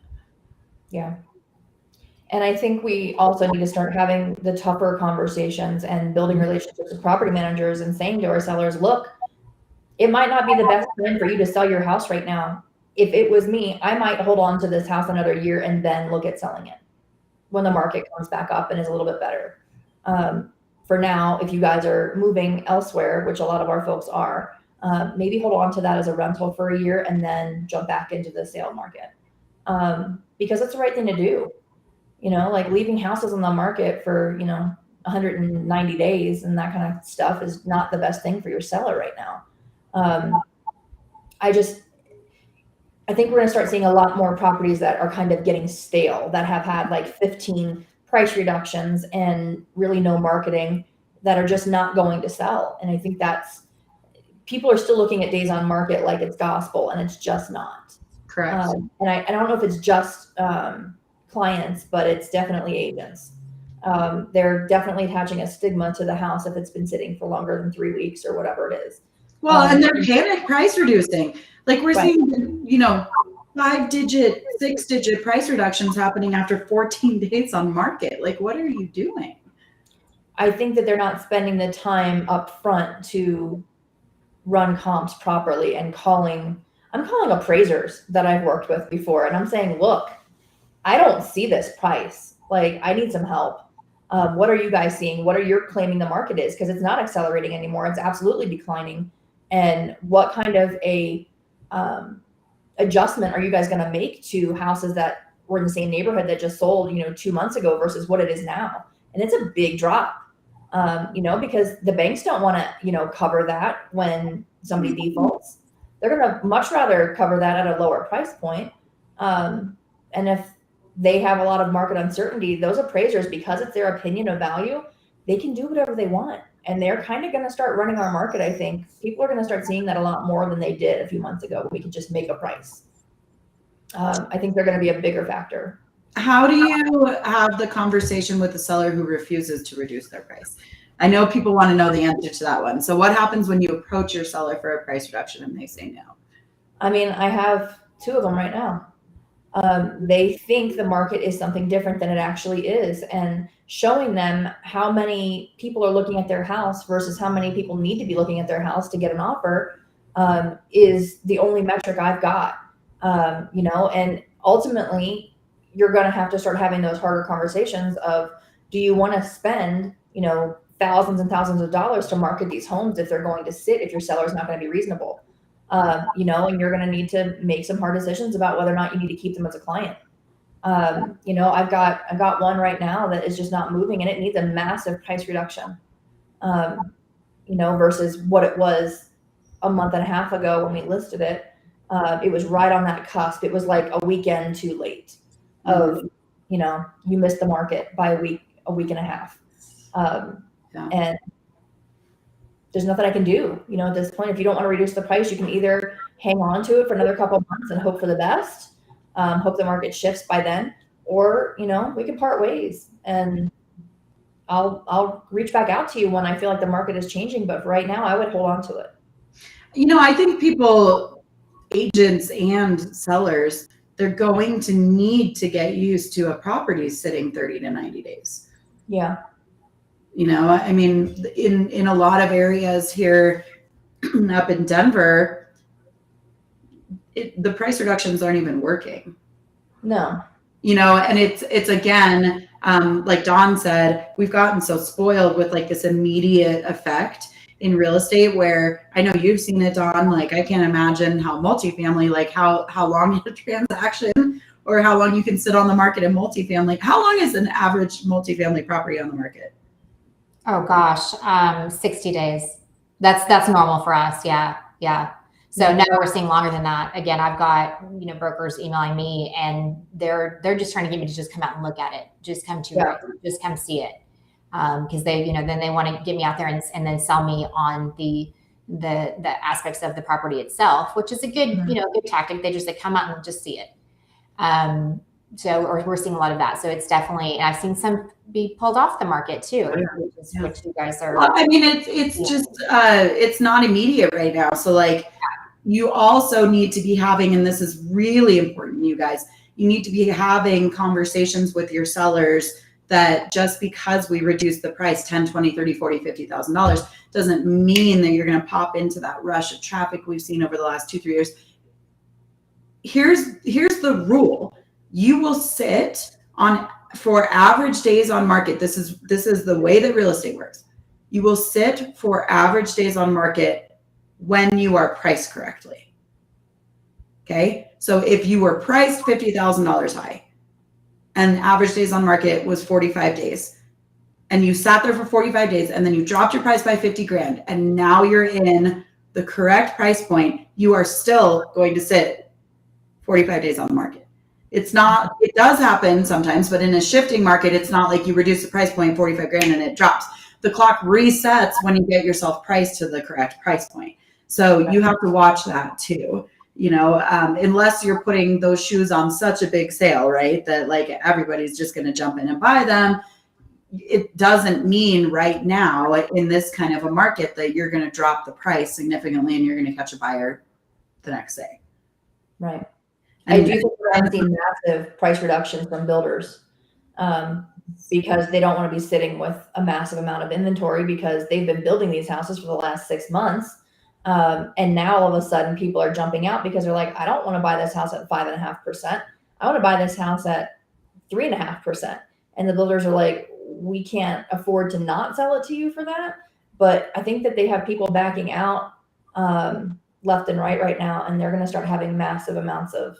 Yeah. And I think we also need to start having the tougher conversations and building relationships with property managers and saying to our sellers, look, it might not be the best time for you to sell your house right now. If it was me, I might hold on to this house another year and then look at selling it when the market comes back up and is a little bit better. For now, if you guys are moving elsewhere, which a lot of our folks are, maybe hold on to that as a rental for a year and then jump back into the sale market. Because it's the right thing to do. Like leaving houses on the market for, 190 days and that kind of stuff is not the best thing for your seller right now. I think we're going to start seeing a lot more properties that are kind of getting stale, that have had like 15 price reductions and really no marketing, that are just not going to sell. And I think people are still looking at days on market like it's gospel, and it's just not. Correct. And I don't know if it's just clients, but it's definitely agents. They're definitely attaching a stigma to the house if it's been sitting for longer than 3 weeks or whatever it is. Well, and they're panic price reducing. Like we're seeing, 5-digit, 6-digit price reductions happening after 14 days on market. Like, what are you doing? I think that they're not spending the time up front to run comps properly and I'm calling appraisers that I've worked with before. And I'm saying, look, I don't see this price. Like, I need some help. What are you guys seeing? What are you claiming the market is? Because it's not accelerating anymore. It's absolutely declining. And what kind of a adjustment are you guys going to make to houses that were in the same neighborhood that just sold, 2 months ago versus what it is now? And it's a big drop, because the banks don't want to, cover that when somebody defaults. They're going to much rather cover that at a lower price point. And if they have a lot of market uncertainty, those appraisers, because it's their opinion of value, they can do whatever they want. And they're kind of going to start running our market, I think. People are going to start seeing that a lot more than they did a few months ago. We could just make a price. I think they're going to be a bigger factor. How do you have the conversation with the seller who refuses to reduce their price? I know people want to know the answer to that one. So what happens when you approach your seller for a price reduction and they say no? I mean, I have 2 of them right now. They think the market is something different than it actually is, and showing them how many people are looking at their house versus how many people need to be looking at their house to get an offer is the only metric I've got. And ultimately you're going to have to start having those harder conversations of, do you want to spend, thousands and thousands of dollars to market these homes if they're going to sit, if your seller's not going to be reasonable. You know, and you're going to need to make some hard decisions about whether or not you need to keep them as a client. You know, I've got one right now that is just not moving, and it needs a massive price reduction. You know, versus what it was a month and a half ago when we listed it. It was right on that cusp. It was like a weekend too late of, you know, you missed the market by a week and a half. And there's nothing I can do, you know, at this point. If you don't want to reduce the price, you can either hang on to it for another couple of months and hope for the best, hope the market shifts by then, or, you know, we can part ways, and I'll reach back out to you when I feel like the market is changing. But for right now, I would hold on to it. You know, I think people, agents and sellers, they're going to need to get used to a property sitting 30 to 90 days. Yeah. You know, I mean, in a lot of areas here up in Denver, the price reductions aren't even working. No. You know, and it's again, like Dawn said, we've gotten so spoiled with like this immediate effect in real estate, where I know you've seen it, Dawn. Like, I can't imagine how multifamily, like how long a transaction or how long you can sit on the market in multifamily. How long is an average multifamily property on the market? Oh gosh, 60 days. That's normal for us. Yeah. So now we're seeing longer than that. Again, I've got, you know, brokers emailing me, and they're just trying to get me to just come out and look at it. Just come just come see it. Because they, you know, then they want to get me out there and then sell me on the aspects of the property itself, which is a good, you know, good tactic. They come out and just see it. So we're seeing a lot of that. So it's definitely, and I've seen some be pulled off the market too, which you guys are. Well, I mean, it's just, it's not immediate right now. So like, you also need to be having, and this is really important, you guys, you need to be having conversations with your sellers that just because we reduce the price 10, 20, 30, 40, $50,000 doesn't mean that you're going to pop into that rush of traffic we've seen over the last 2-3 years. Here's the rule. You will sit on, for average days on market. This is the way that real estate works. You will sit for average days on market when you are priced correctly. Okay. So if you were priced $50,000 high and average days on market was 45 days, and you sat there for 45 days, and then you dropped your price by 50 grand, and now you're in the correct price point, you are still going to sit 45 days on the market. It's not, it does happen sometimes, but in a shifting market, it's not like you reduce the price point 45 grand and it drops. The clock resets when you get yourself priced to the correct price point. So you have to watch that too, you know, unless you're putting those shoes on such a big sale, right? That like everybody's just going to jump in and buy them. It doesn't mean right now in this kind of a market that you're going to drop the price significantly and you're going to catch a buyer the next day. Right. And I do think we're going to see massive price reductions from builders, because they don't want to be sitting with a massive amount of inventory, because they've been building these houses for the last 6 months. And now all of a sudden people are jumping out because they're like, I don't want to buy this house at 5.5%. I want to buy this house at 3.5%. And the builders are like, we can't afford to not sell it to you for that. But I think that they have people backing out left and right now, and they're going to start having massive amounts of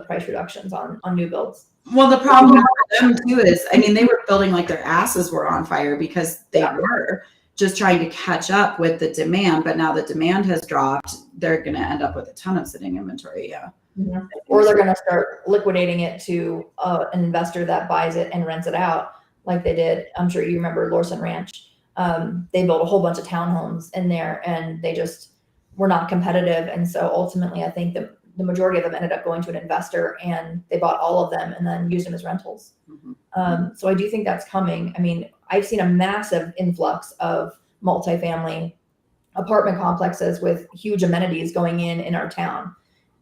price reductions on new builds. Well, the problem for them too is, I mean, they were building like their asses were on fire because they were just trying to catch up with the demand. But now the demand has dropped. They're going to end up with a ton of sitting inventory. Yeah. Mm-hmm. Or they're going to start liquidating it to an investor that buys it and rents it out, like they did. I'm sure you remember Lorson Ranch. They built a whole bunch of townhomes in there, and they just were not competitive. And so ultimately, I think the majority of them ended up going to an investor, and they bought all of them and then used them as rentals. Mm-hmm. So I do think that's coming. I mean, I've seen a massive influx of multifamily apartment complexes with huge amenities going in our town.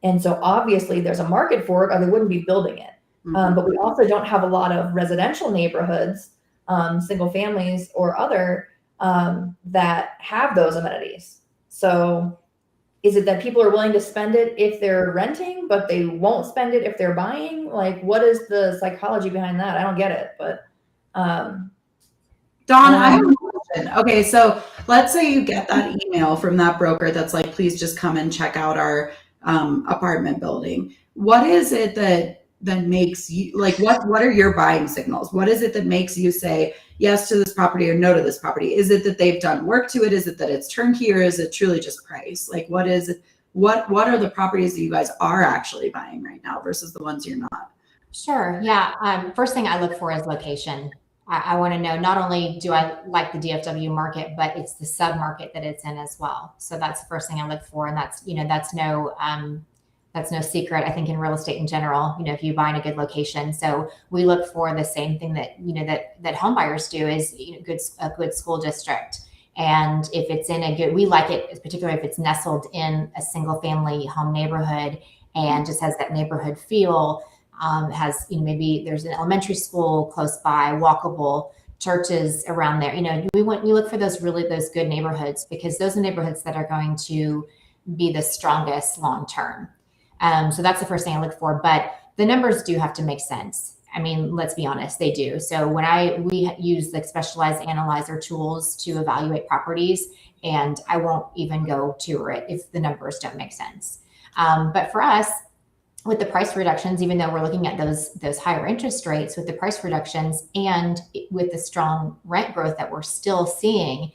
And so obviously there's a market for it, or they wouldn't be building it. Mm-hmm. But we also don't have a lot of residential neighborhoods, single families or other, that have those amenities. So is it that people are willing to spend it if they're renting, but they won't spend it if they're buying? Like, what is the psychology behind that? I don't get it. But Dawn, I have a question. question. Okay, so let's say you get that email from that broker that's like, please just come and check out our apartment building. What is it that makes you like? What are your buying signals? What is it that makes you say yes to this property or no to this property? Is it that they've done work to it? Is it that it's turnkey, or is it truly just price? Like, what is it? What are the properties that you guys are actually buying right now versus the ones you're not? Sure. Yeah. First thing I look for is location. I want to know, not only do I like the DFW market, but it's the sub market that it's in as well. So that's the first thing I look for. And that's, that's no secret, I think, in real estate in general, if you buy in a good location. So we look for the same thing that, that home buyers do is a good school district. And if it's in a good, we like it, particularly if it's nestled in a single family home neighborhood and just has that neighborhood feel. Has, maybe there's an elementary school close by, walkable, churches around there. We look for those good neighborhoods, because those are neighborhoods that are going to be the strongest long term. So that's the first thing I look for. But the numbers do have to make sense. I mean, let's be honest, they do. So when we use the specialized analyzer tools to evaluate properties, and I won't even go to it if the numbers don't make sense. But for us, with the price reductions, even though we're looking at those higher interest rates, with the price reductions and with the strong rent growth that we're still seeing,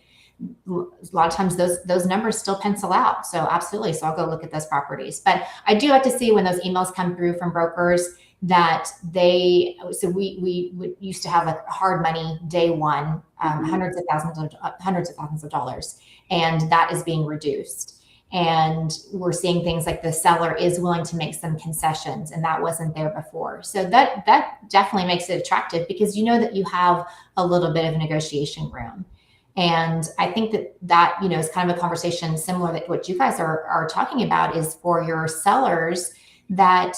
a lot of times those numbers still pencil out. So absolutely. So I'll go look at those properties. But I do like to see when those emails come through from brokers that we used to have like hard money day one, hundreds of thousands of dollars, and that is being reduced. And we're seeing things like the seller is willing to make some concessions, and that wasn't there before. So that definitely makes it attractive, because that you have a little bit of negotiation room. And I think that is kind of a conversation similar to what you guys are talking about, is for your sellers that,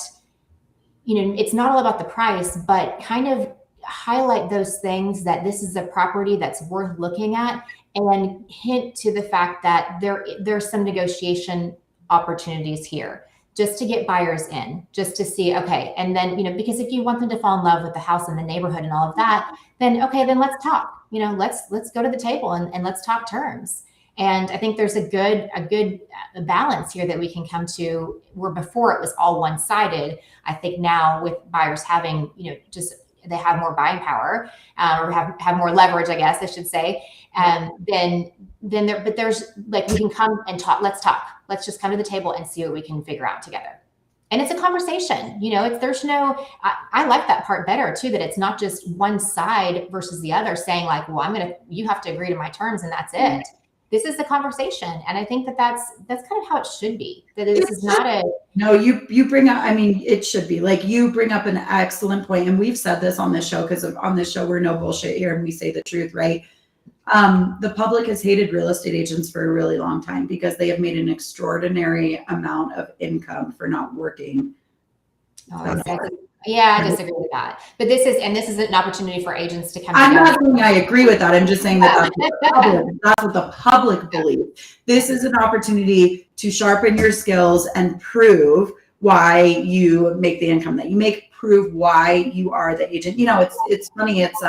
it's not all about the price, but kind of highlight those things that this is a property that's worth looking at, and hint to the fact that there's some negotiation opportunities here, just to get buyers in, just to see, okay. And then, because if you want them to fall in love with the house and the neighborhood and all of that, then, okay, then let's talk, let's go to the table and let's talk terms. And I think there's a good balance here that we can come to, where before it was all one-sided. I think now, with buyers having, they have more buying power, or have more leverage, I guess I should say. Then there's like, we can come and talk. Let's talk. Let's just come to the table and see what we can figure out together. And it's a conversation. I like that part better too, that it's not just one side versus the other saying like, well, you have to agree to my terms and that's it. This is a conversation. And I think that's kind of how it should be. That this is not a... No, you bring up, it should be like, you bring up an excellent point. And we've said this on this show, because on this show, we're no bullshit here and we say the truth, right? The public has hated real estate agents for a really long time, because they have made an extraordinary amount of income for not working. Yeah, I disagree with that. But this is an opportunity for agents to come I'm together. not saying I agree with that. I'm just saying that that's what the public believes. This is an opportunity to sharpen your skills and prove why you make the income that you make, prove why you are the agent. It's funny. It's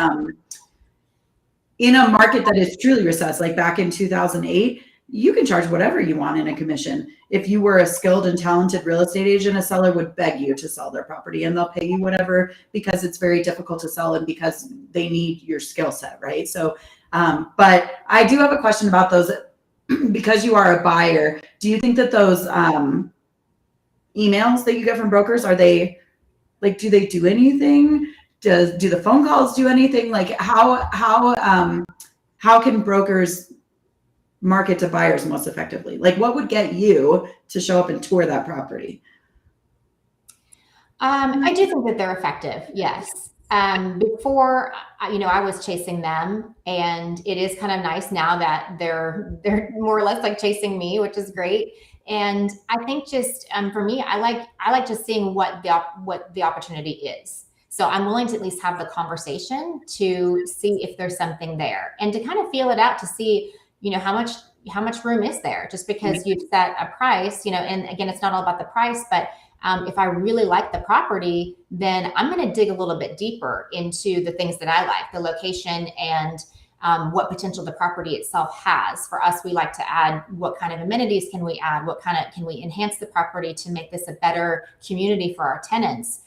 in a market that is truly recessed, like back in 2008, you can charge whatever you want in a commission. If you were a skilled and talented real estate agent, a seller would beg you to sell their property, and they'll pay you whatever, because it's very difficult to sell and because they need your skill set, right? So, but I do have a question about those, because you are a buyer. Do you think that those emails that you get from brokers, are they like, do they do anything? Do the phone calls do anything? Like how can brokers market to buyers most effectively? Like, what would get you to show up and tour that property? I do think that they're effective. Yes. Before, I was chasing them, and it is kind of nice now that they're more or less like chasing me, which is great. And I think just for me, I like just seeing what the opportunity is. So I'm willing to at least have the conversation to see if there's something there, and to kind of feel it out to see, how much room is there. Just because you've set a price, and again, it's not all about the price, but if I really like the property, then I'm going to dig a little bit deeper into the things that I like, the location and what potential the property itself has. For us, we like to add what kind of amenities can we add, what kind of can we enhance the property to make this a better community for our tenants.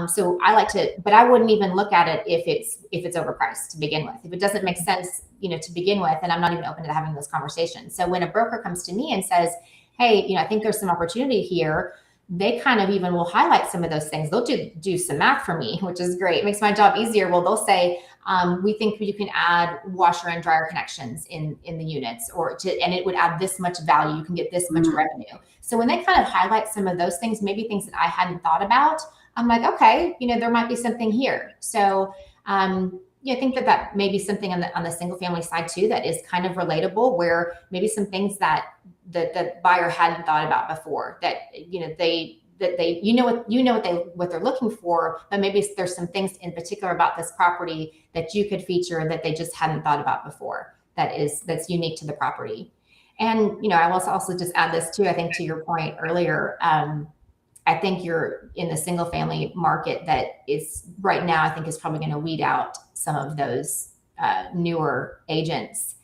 So I like to, but I wouldn't even look at it if it's overpriced to begin with. If it doesn't make sense, to begin with, and I'm not even open to having those conversations. So when a broker comes to me and says, hey, I think there's some opportunity here, they kind of even will highlight some of those things. They'll do some math for me, which is great. It makes my job easier. Well, they'll say, we think you can add washer and dryer connections in the units, and it would add this much value. You can get this much revenue. So when they kind of highlight some of those things, maybe things that I hadn't thought about, I'm like, okay, there might be something here. So I think that may be something on the single family side too that is kind of relatable, where maybe some things that the buyer hadn't thought about before, that what they're looking for, but maybe there's some things in particular about this property that you could feature that they just hadn't thought about before, that's unique to the property. And I will also just add this too, I think to your point earlier, I think you're in the single family market that is right now, I think is probably going to weed out some of those newer agents.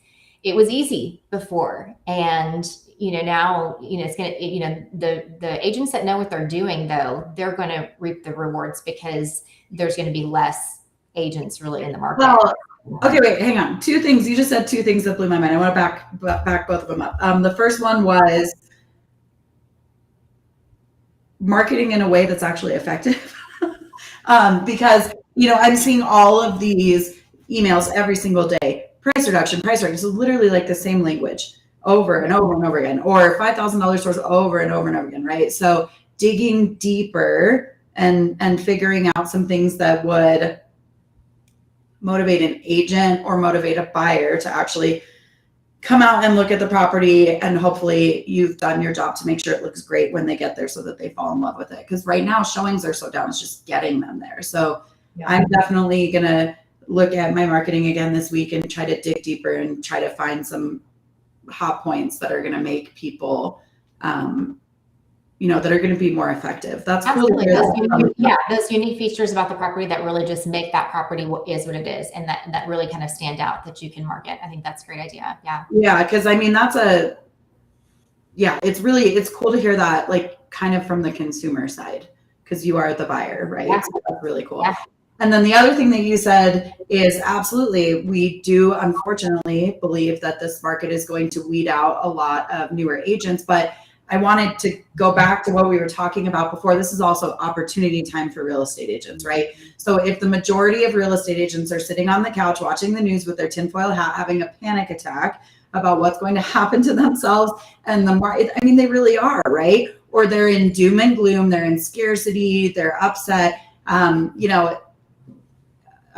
It was easy before, and now it's going to, the agents that know what they're doing, though, they're going to reap the rewards, because there's going to be less agents really in the market. Well, okay, wait, hang on. Two things. You just said two things that blew my mind. I want to back both of them up. The first one was marketing in a way that's actually effective. Because, I'm seeing all of these emails every single day. Price reduction. So literally like the same language over and over and over again, or $5,000 stores over and over and over again, right? So digging deeper and figuring out some things that would motivate an agent or motivate a buyer to actually come out and look at the property, and hopefully you've done your job to make sure it looks great when they get there so that they fall in love with it. Because right now showings are so down, it's just getting them there. So yeah. I'm definitely going to look at my marketing again this week and try to dig deeper and try to find some hot points that are going to make people, that are going to be more effective. That's absolutely those unique features about the property that really just make that property what it is, and that really kind of stand out that you can market. I think that's a great idea. Yeah, because it's cool to hear that, like, kind of from the consumer side, because you are the buyer, right? Yeah. So that's really cool. Yeah. And then the other thing that you said is absolutely, we do unfortunately believe that this market is going to weed out a lot of newer agents, but I wanted to go back to what we were talking about before. This is also opportunity time for real estate agents, right? So if the majority of real estate agents are sitting on the couch watching the news with their tinfoil hat, having a panic attack about what's going to happen to themselves and the market, they really are, right? Or they're in doom and gloom, they're in scarcity, they're upset.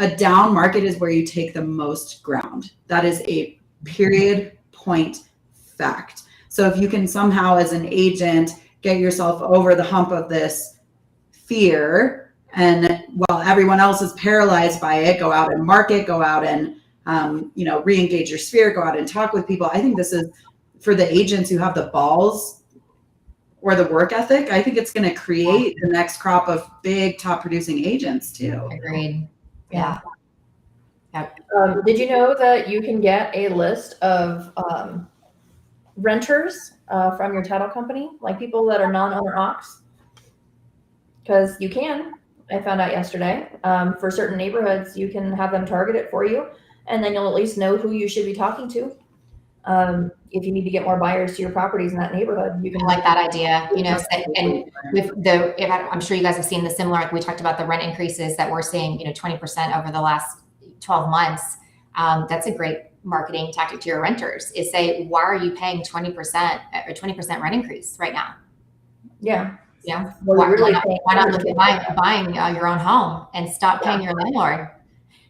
A down market is where you take the most ground. That is a period point fact. So if you can somehow, as an agent, get yourself over the hump of this fear, and while everyone else is paralyzed by it, go out and market, go out and re-engage your sphere, go out and talk with people. I think this is for the agents who have the balls or the work ethic. I think it's going to create the next crop of big top producing agents too. Agreed. Yeah. Did you know that you can get a list of renters from your title company, like people that are non-owner ocs? Because you can. I found out yesterday. For certain neighborhoods, you can have them target it for you, and then you'll at least know who you should be talking to. If you need to get more buyers to your properties in that neighborhood, you can. I like that idea. And with I'm sure you guys have seen the similar. Like we talked about the rent increases that we're seeing, 20% over the last 12 months. That's a great marketing tactic to your renters, is say, why are you paying 20% or 20% rent increase right now? Yeah. Yeah. Why not look at buying your own home and stop paying your landlord?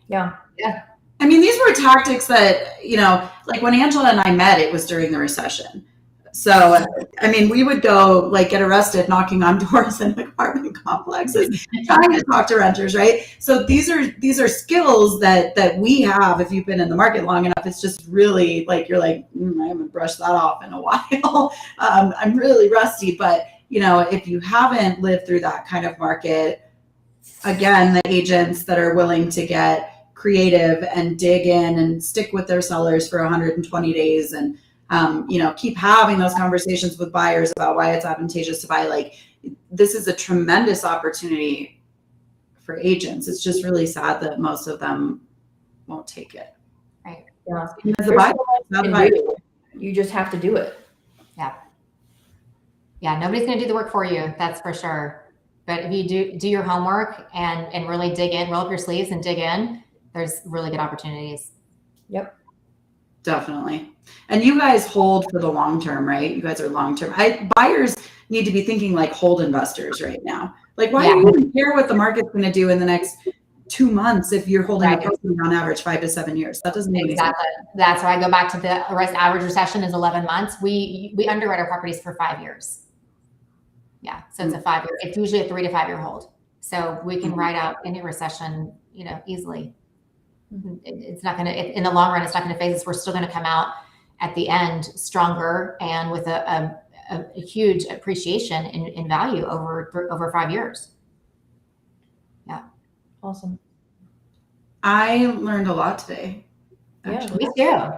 Yeah. Yeah. These were tactics that, like when Angela and I met, it was during the recession. So, we would go get arrested knocking on doors in apartment complexes, trying to talk to renters, right? So these are skills that we have. If you've been in the market long enough, it's just really you're I haven't brushed that off in a while. I'm really rusty, but if you haven't lived through that kind of market, again, the agents that are willing to get creative and dig in and stick with their sellers for 120 days and, keep having those conversations with buyers about why it's advantageous to buy. Like, this is a tremendous opportunity for agents. It's just really sad that most of them won't take it. Right. Yeah. As a There's buyer, so much not you a can buyer. do. You just have to do it. Yeah, nobody's going to do the work for you. That's for sure. But if you do your homework and really dig in, roll up your sleeves and dig in, there's really good opportunities. Yep. Definitely. And you guys hold for the long term, right? You guys are long term. Buyers need to be thinking like hold investors right now. Like, why do you even care what the market's going to do in the next 2 months if you're holding a property on average 5 to 7 years? That doesn't make any sense. That's why I go back to the average recession is 11 months. We underwrite our properties for 5 years. Yeah, so it's a 5 year. It's usually a 3 to 5 year hold. So we can ride out any recession, easily. It's not going to, in the long run, it's not going to phase us. We're still going to come out at the end stronger and with a huge appreciation in value over 5 years. Yeah. Awesome. I learned a lot today. Yeah. Me too.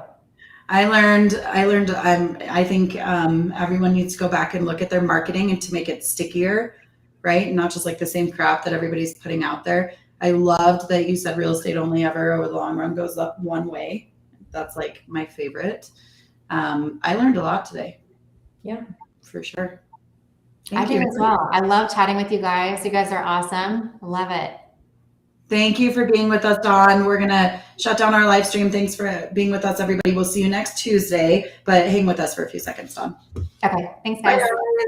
I think everyone needs to go back and look at their marketing and to make it stickier, right? And not just like the same crap that everybody's putting out there. I loved that you said real estate only ever over the long run goes up one way. That's like my favorite. I learned a lot today. Yeah, for sure. I did as well. I love chatting with you guys. You guys are awesome. Love it. Thank you for being with us, Dawn. We're going to shut down our live stream. Thanks for being with us, everybody. We'll see you next Tuesday, but hang with us for a few seconds, Dawn. Okay. Thanks, guys. Bye.